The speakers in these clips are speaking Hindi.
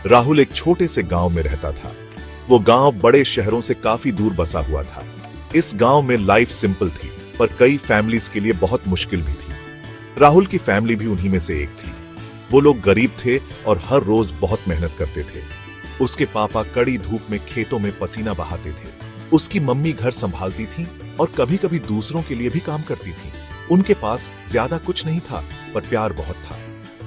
राहुल एक छोटे से गांव में रहता था। वो गांव बड़े शहरों से काफी दूर बसा हुआ था। इस गांव में लाइफ सिंपल थी, पर कई फैमिलीज के लिए बहुत मुश्किल भी थी। राहुल की फैमिली भी उन्हीं में से एक थी। वो लोग गरीब थे और हर रोज बहुत मेहनत करते थे। उसके पापा कड़ी धूप में खेतों में पसीना बहाते थे। उसकी मम्मी घर संभालती थी और कभी कभी दूसरों के लिए भी काम करती थी। उनके पास ज्यादा कुछ नहीं था, पर प्यार बहुत था।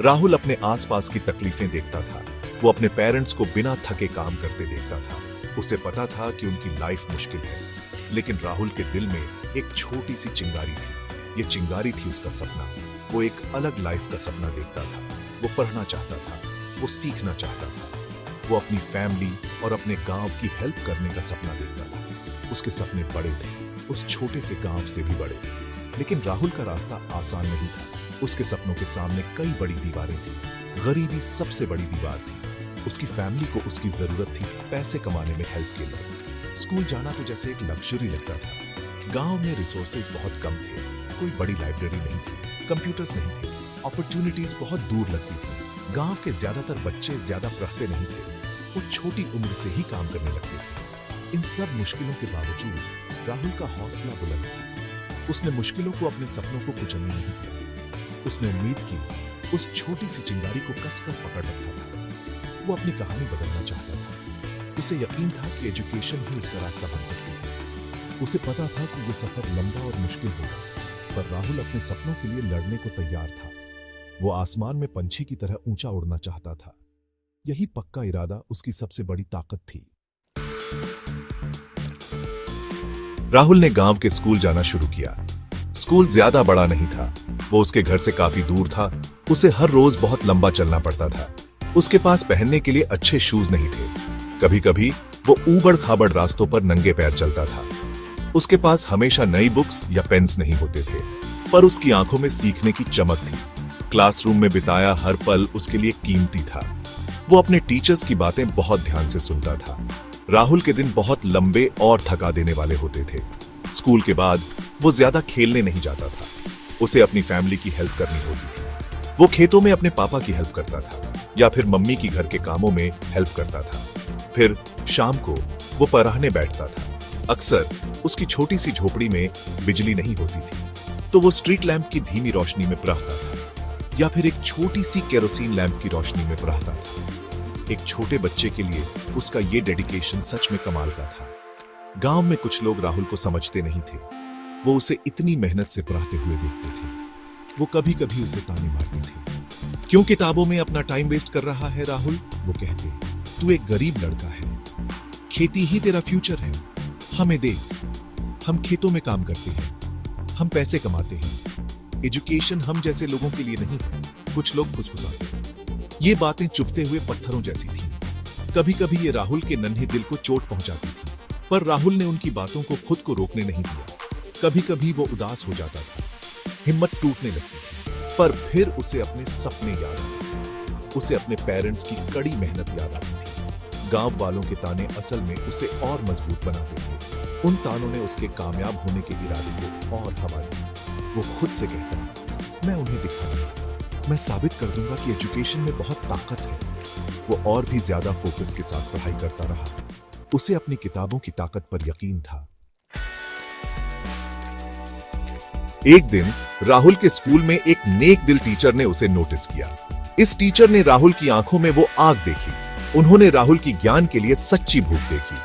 राहुल अपने आसपास की तकलीफें देखता था। वो अपने पेरेंट्स को बिना थके काम करते देखता था। उसे पता था कि उनकी लाइफ मुश्किल है, लेकिन राहुल के दिल में एक छोटी सी चिंगारी थी। ये चिंगारी थी उसका सपना। वो एक अलग लाइफ का सपना देखता था। वो पढ़ना चाहता था, वो सीखना चाहता था, वो अपनी फैमिली और अपने गांव की हेल्प करने का सपना देखता था। उसके सपने बड़े थे, उस छोटे से गांव से भी बड़े। लेकिन राहुल का रास्ता आसान नहीं था। उसके सपनों के सामने कई बड़ी दीवारें थी। गरीबी सबसे बड़ी दीवार थी। उसकी फैमिली को उसकी जरूरत थी पैसे कमाने में हेल्प के लिए। स्कूल जाना तो जैसे एक लग्जरी लगता था। गांव में रिसोर्सेज बहुत कम थे। कोई बड़ी लाइब्रेरी नहीं थी, कंप्यूटर्स नहीं थे, अपॉर्चुनिटीज बहुत दूर लगती थी। गांव के ज्यादातर बच्चे ज्यादा पढ़ते नहीं थे। वो छोटी उम्र से ही काम करने लगते थे। इन सब मुश्किलों के बावजूद राहुल का हौसला बुलंद था। उसने मुश्किलों को अपने सपनों को कुचलने नहीं दिया। उसने उम्मीद की, उस छोटी सी चिंगारी को कसकर पकड़ रखा था। वो अपनी कहानी बदलना चाहता था। उसे यकीन था कि एजुकेशन ही उसका रास्ता बन सकती है। उसे पता था कि यह सफर लंबा और मुश्किल होगा, पर राहुल अपने सपनों के लिए लड़ने को तैयार था। वो आसमान में पंछी की तरह ऊंचा उड़ना चाहता था। यही पक्का इरादा उसकी सबसे बड़ी ताकत थी। राहुल ने गांव के स्कूल जाना शुरू किया। स्कूल ज्यादा बड़ा नहीं था। वो उसके घर से काफी दूर था। उसे हर रोज बहुत लंबा चलना पड़ता था। उसके पास पहनने के लिए अच्छे शूज नहीं थे। कभी कभी वो ऊबड़ खाबड़ रास्तों पर नंगे पैर चलता था। उसके पास हमेशा नई बुक्स या पेन्स नहीं होते थे, पर उसकी आंखों में सीखने की चमक थी। क्लासरूम में बिताया हर पल उसके लिए कीमती था। वो अपने टीचर्स की बातें बहुत ध्यान से सुनता था। राहुल के दिन बहुत लंबे और थका देने वाले होते थे। स्कूल के बाद वो ज्यादा खेलने नहीं जाता था। उसे अपनी फैमिली की हेल्प करनी होती थी। वो खेतों में अपने पापा की हेल्प करता था या फिर मम्मी की घर के कामों में हेल्प करता था। फिर शाम को वो पढ़ने बैठता था। अक्सर उसकी छोटी सी झोपड़ी में बिजली नहीं होती थी, तो वो स्ट्रीट लैंप की धीमी रोशनी में पढ़ता था या फिर एक छोटी सी केरोसिन लैंप की रोशनी में पढ़ता था। एक छोटे बच्चे के लिए उसका ये डेडिकेशन सच में कमाल का था। गांव में कुछ लोग राहुल को समझते नहीं थे। वो उसे इतनी मेहनत से पढ़ाते हुए देखते थे। वो कभी कभी उसे ताने मारते थे। क्यों किताबों में अपना टाइम वेस्ट कर रहा है राहुल? वो कहते, तू एक गरीब लड़का है, खेती ही तेरा फ्यूचर है। हमें देख, हम खेतों में काम करते हैं, हम पैसे कमाते हैं। एजुकेशन हम जैसे लोगों के लिए नहीं। कुछ लोग फुसफुसाते। ये बातें चुभते हुए पत्थरों जैसी थी। कभी कभी ये राहुल के नन्हे दिल को चोट पहुंचाती थी, पर राहुल ने उनकी बातों को खुद को रोकने नहीं दिया। कभी कभी वो उदास हो जाता था, हिम्मत टूटने लगती थी, पर फिर उसे अपने सपने याद आते थे। उसे अपने पेरेंट्स की कड़ी मेहनत याद आती थी। गांव वालों के ताने असल में उसे और मजबूत बनाते थे। उन तानों ने उसके कामयाब होने के इरादे को और हवा दी। वो खुद से कहता, मैं उन्हें दिखाऊंगा, मैं साबित कर दूंगा कि एजुकेशन में बहुत ताकत है। वो और भी ज्यादा फोकस के साथ पढ़ाई करता रहा। उसे अपनी किताबों की ताकत पर यकीन था। एक दिन राहुल के स्कूल में एक नेक दिल टीचर ने उसे नोटिस किया। इस टीचर ने राहुल की आंखों में वो आग देखी। उन्होंने राहुल की ज्ञान के लिए सच्ची भूख देखी।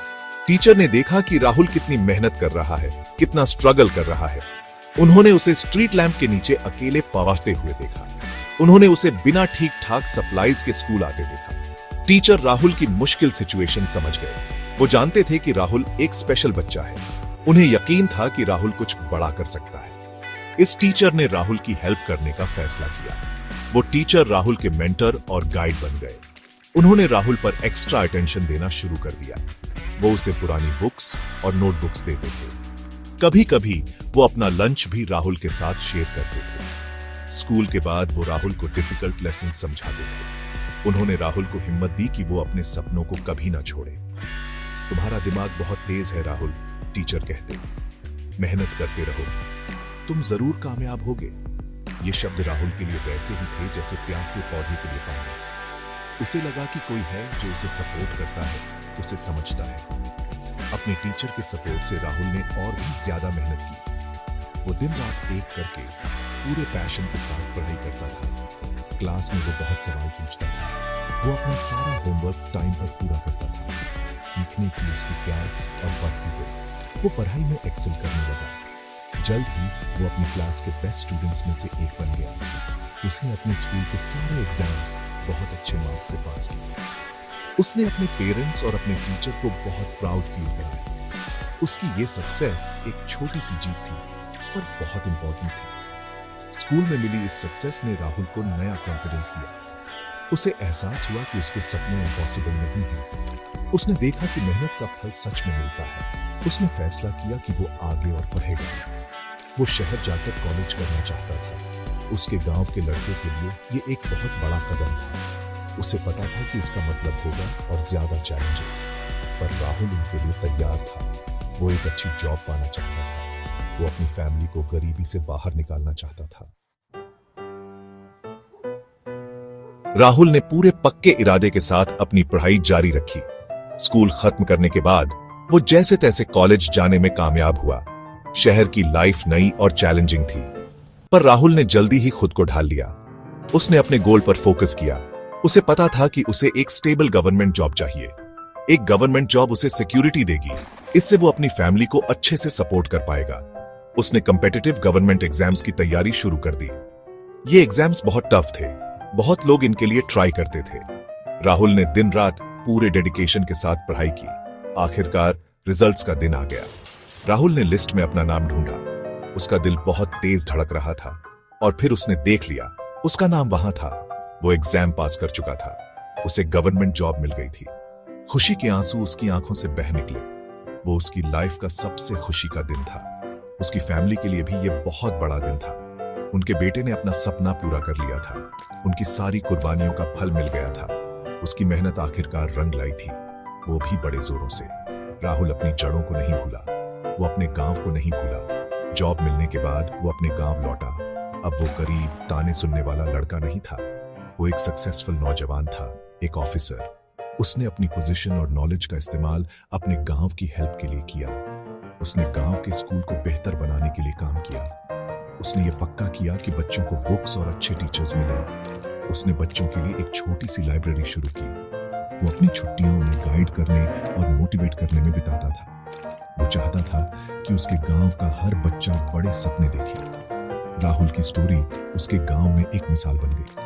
टीचर ने देखा कि राहुल कितनी मेहनत कर रहा है, कितना स्ट्रगल कर रहा है। उन्होंने उसे स्ट्रीट लैंप के नीचे अकेले पढ़ते हुए देखा। उन्होंने उसे बिना ठीक ठाक सप्लाईज के स्कूल आते देखा। टीचर राहुल की मुश्किल सिचुएशन समझ गए। वो जानते थे कि राहुल एक स्पेशल बच्चा है। उन्हें यकीन था कि राहुल कुछ बड़ा कर सकता है। इस टीचर ने राहुल की हेल्प करने का फैसला किया। वो टीचर राहुल के मेंटर और गाइड बन गए। उन्होंने राहुल पर एक्स्ट्रा अटेंशन देना शुरू कर दिया। वो उसे पुरानी बुक्स और नोटबुक्स देते थे। कभी कभी वो अपना लंच भी राहुल के साथ शेयर करते थे। स्कूल के बाद वो राहुल को डिफिकल्ट लेसन समझाते थे। उन्होंने राहुल को हिम्मत दी कि वो अपने सपनों को कभी ना छोड़े। तुम्हारा दिमाग बहुत तेज है राहुल, टीचर कहते। मेहनत करते रहो, तुम जरूर कामयाब होगे। ये शब्द राहुल के लिए वैसे ही थे जैसे प्यासे पौधे के लिए पानी। उसे लगा कि कोई है जो उसे सपोर्ट करता है, उसे समझता है। अपने टीचर के सपोर्ट से राहुल ने और भी ज्यादा मेहनत की। वो दिन रात एक करके पूरे पैशन के साथ पढ़ाई करता था। क्लास में वो बहुत सवाल पूछता था। वो अपना सारा होमवर्क टाइम पर पूरा करता था। सीखने की उसकी प्यास और बढ़ती गई। वो पढ़ाई में एक्सेल करने लगा। जल्द ही वो अपनी क्लास के बेस्ट स्टूडेंट्स में से एक बन गया। उसने अपने स्कूल के सारे एग्जाम्स बहुत अच्छे मार्क्स से पास किए। उसने अपने पेरेंट्स और अपने टीचर को बहुत प्राउड फील कराया। उसकी ये सक्सेस एक छोटी सी जीत थी, पर बहुत इंपॉर्टेंट थी। स्कूल में मिली इस सक्सेस ने राहुल को नया कॉन्फिडेंस दिया। उसे एहसास हुआ कि उसके सपने इम्पॉसिबल नहीं हैं। उसने देखा कि मेहनत का फल सच में मिलता है। उसने फैसला किया कि वो आगे और पढ़ेगा। वो शहर जाकर कॉलेज करना चाहता था। उसके गांव के लड़कों के लिए ये एक बहुत बड़ा कदम था। उसे पता था कि इसका मतलब होगा और ज्यादा चैलेंजेस, पर राहुल उनके लिए तैयार था। वो एक अच्छी जॉब पाना चाहता था। वो अपनी फैमिली को गरीबी से बाहर निकालना चाहता था। राहुल ने पूरे पक्के इरादे के साथ अपनी पढ़ाई जारी रखी। स्कूल खत्म करने के बाद वो जैसे तैसे कॉलेज जाने में कामयाब हुआ। शहर की लाइफ नई और चैलेंजिंग थी, पर राहुल ने जल्दी ही खुद को ढाल लिया। उसने अपने गोल पर फोकस किया। उसे पता था कि उसे एक स्टेबल गवर्नमेंट जॉब चाहिए। एक गवर्नमेंट जॉब उसे सिक्योरिटी देगी। इससे वो अपनी फैमिली को अच्छे से सपोर्ट कर पाएगा। उसने कॉम्पिटिटिव गवर्नमेंट एग्जाम्स की तैयारी शुरू कर दी। ये एग्जाम्स बहुत टफ थे। बहुत लोग इनके लिए ट्राई करते थे। राहुल ने दिन रात पूरे डेडिकेशन के साथ पढ़ाई की। आखिरकार रिजल्ट्स का दिन आ गया। राहुल ने लिस्ट में अपना नाम ढूंढा। उसका दिल बहुत तेज धड़क रहा था, और फिर उसने देख लिया, उसका नाम वहां था। वो एग्जाम पास कर चुका था। उसे गवर्नमेंट जॉब मिल गई थी। खुशी के आंसू उसकी आंखों से बह निकले। वो उसकी लाइफ का सबसे खुशी का दिन था। उसकी फैमिली के लिए भी ये बहुत बड़ा दिन था। उनके बेटे ने अपना सपना पूरा कर लिया था। उनकी सारी कुर्बानियों का फल मिल गया था। उसकी मेहनत आखिरकार रंग लाई थी, वो भी बड़े जोरों से। राहुल अपनी जड़ों को नहीं भूला। वो अपने गांव को नहीं भूला। जॉब मिलने के बाद वो अपने गांव लौटा। अब वो गरीब ताने सुनने वाला लड़का नहीं था। वो एक सक्सेसफुल नौजवान था, एक ऑफिसर। उसने अपनी पोजीशन और नॉलेज का इस्तेमाल अपने गांव की हेल्प के लिए किया। उसने गांव के स्कूल को बेहतर बनाने के लिए काम किया। उसने ये पक्का किया कि बच्चों को बुक्स और अच्छे टीचर्स मिले। उसने बच्चों के लिए एक छोटी सी लाइब्रेरी शुरू की। वो अपनी छुट्टियां उन्हें गाइड करने और मोटिवेट करने में बिताता था। वो चाहता था कि उसके गांव का हर बच्चा बड़े सपने देखे। राहुल की स्टोरी उसके गांव में एक मिसाल बन गई।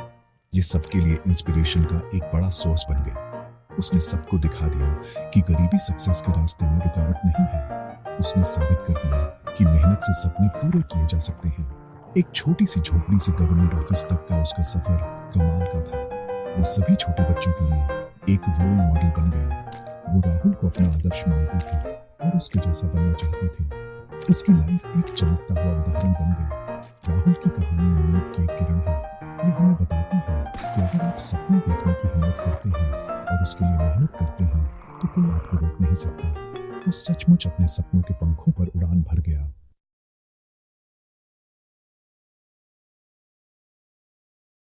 ये सबके लिए इंस्पिरेशन का एक बड़ा सोर्स बन गई। उसने सबको दिखा दिया कि गरीबी सक्सेस के रास्ते में रुकावट नहीं है। उसने साबित कर दिया कि मेहनत से सपने पूरे किए जा सकते हैं। एक छोटी सी झोपड़ी से गवर्नमेंट ऑफिस तक का उसका सफर कमाल का था। वो सभी छोटे बच्चों के लिए एक रोल मॉडल बन गया। वो राहुल को अपना आदर्श मानते थे और उसके जैसा बनना चाहते थे। उसकी लाइफ एक चमकता हुआ उदाहरण बन गई। राहुल की कहानी उम्मीद की एक किरण है। ये हमें बताती है कि अगर आप सपने देखने की हिम्मत करते हैं और उसके लिए मेहनत करते हैं, तो कोई आपको रोक नहीं सकता। वो सचमुच अपने सपनों के पंखों पर उड़ान भर गया।